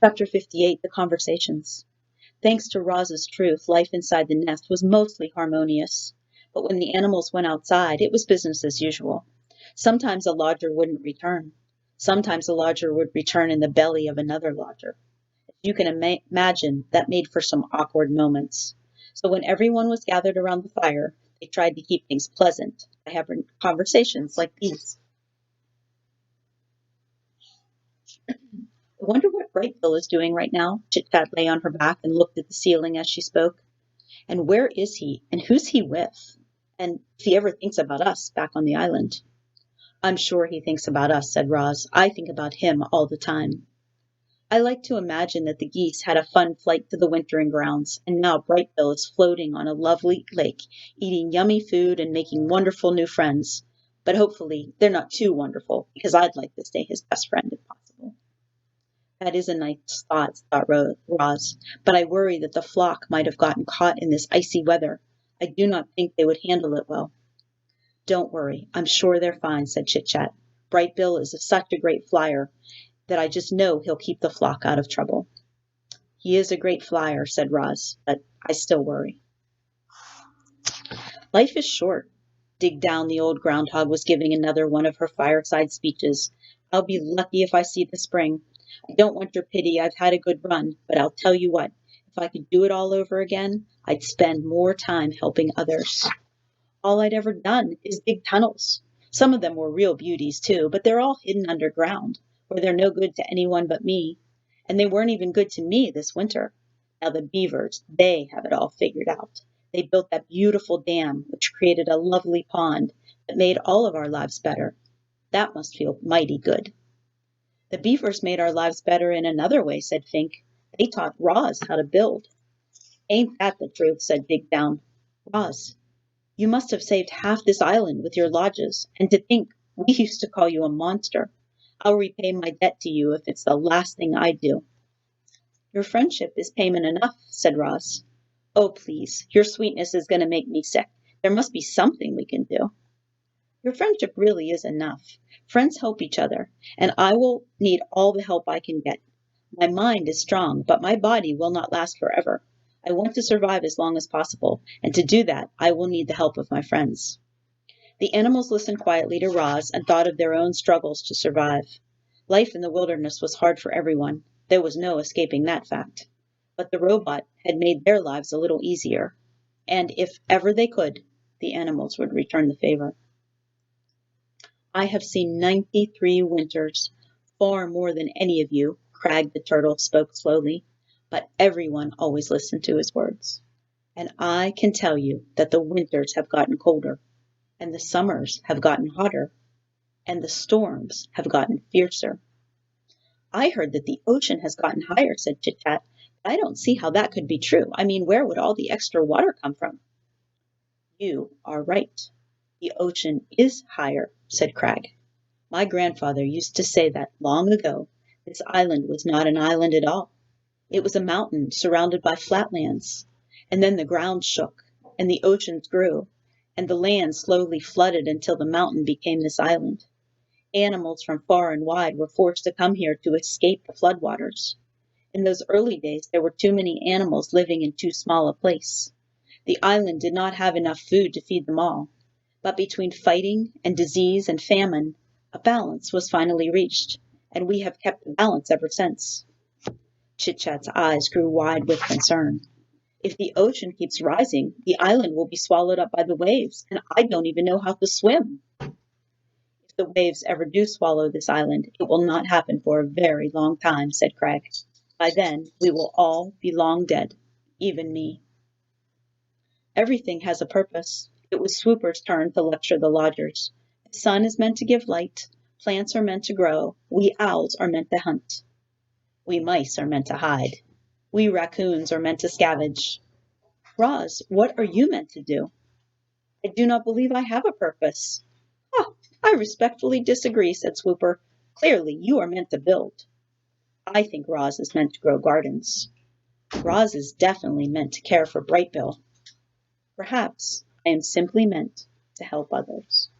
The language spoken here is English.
Chapter 58, The Conversations. Thanks to Roz's truth, life inside the nest was mostly harmonious. But when the animals went outside, it was business as usual. Sometimes a lodger wouldn't return. Sometimes a lodger would return in the belly of another lodger. You can imagine that made for some awkward moments. So when everyone was gathered around the fire, they tried to keep things pleasant by having conversations like these. I wonder what Brightbill is doing right now. Chit-Chat lay on her back and looked at the ceiling as she spoke. And where is he? And who's he with? And if he ever thinks about us back on the island. I'm sure he thinks about us, said Roz. I think about him all the time. I like to imagine that the geese had a fun flight to the wintering grounds, and now Brightbill is floating on a lovely lake, eating yummy food and making wonderful new friends. But hopefully they're not too wonderful, because I'd like to stay his best friend if possible. That is a nice thought, thought Roz, but I worry that the flock might have gotten caught in this icy weather. I do not think they would handle it well. Don't worry, I'm sure they're fine, said Chit-Chat. Brightbill is such a great flyer that I just know he'll keep the flock out of trouble. He is a great flyer, said Roz, but I still worry. Life is short. Dig Down, the old groundhog, was giving another one of her fireside speeches. I'll be lucky if I see the spring. I don't want your pity, I've had a good run, but I'll tell you what, if I could do it all over again, I'd spend more time helping others. All I'd ever done is dig tunnels. Some of them were real beauties, too, but they're all hidden underground, where they're no good to anyone but me. And they weren't even good to me this winter. Now the beavers, they have it all figured out. They built that beautiful dam, which created a lovely pond that made all of our lives better. That must feel mighty good. The beavers made our lives better in another way, said Fink. They taught Roz how to build. Ain't that the truth, said Dig Down. Roz, you must have saved half this island with your lodges, and to think we used to call you a monster. I'll repay my debt to you if it's the last thing I do. Your friendship is payment enough, said Roz. Oh, please, your sweetness is going to make me sick. There must be something we can do. Your friendship really is enough. Friends help each other, and I will need all the help I can get. My mind is strong, but my body will not last forever. I want to survive as long as possible, and to do that, I will need the help of my friends. The animals listened quietly to Roz and thought of their own struggles to survive. Life in the wilderness was hard for everyone. There was no escaping that fact. But the robot had made their lives a little easier, and if ever they could, the animals would return the favor. I have seen 93 winters, far more than any of you, Crag the turtle spoke slowly, but everyone always listened to his words. And I can tell you that the winters have gotten colder, and the summers have gotten hotter, and the storms have gotten fiercer. I heard that the ocean has gotten higher, said Chit-Chat. I don't see how that could be true. I mean, where would all the extra water come from? You are right. The ocean is higher, said Crag. My grandfather used to say that long ago this island was not an island at all. It was a mountain surrounded by flatlands. And then the ground shook, and the oceans grew, and the land slowly flooded until the mountain became this island. Animals from far and wide were forced to come here to escape the floodwaters. In those early days, there were too many animals living in too small a place. The island did not have enough food to feed them all. But between fighting and disease and famine, a balance was finally reached, and we have kept the balance ever since. Chit-Chat's eyes grew wide with concern. If the ocean keeps rising, the island will be swallowed up by the waves, and I don't even know how to swim. If the waves ever do swallow this island, it will not happen for a very long time, said Crag. By then, we will all be long dead, even me. Everything has a purpose. It was Swooper's turn to lecture the lodgers. The sun is meant to give light, plants are meant to grow, we owls are meant to hunt. We mice are meant to hide. We raccoons are meant to scavenge. Roz, what are you meant to do? I do not believe I have a purpose. Ah, I respectfully disagree, said Swooper. Clearly, you are meant to build. I think Roz is meant to grow gardens. Roz is definitely meant to care for Brightbill. Perhaps I am simply meant to help others.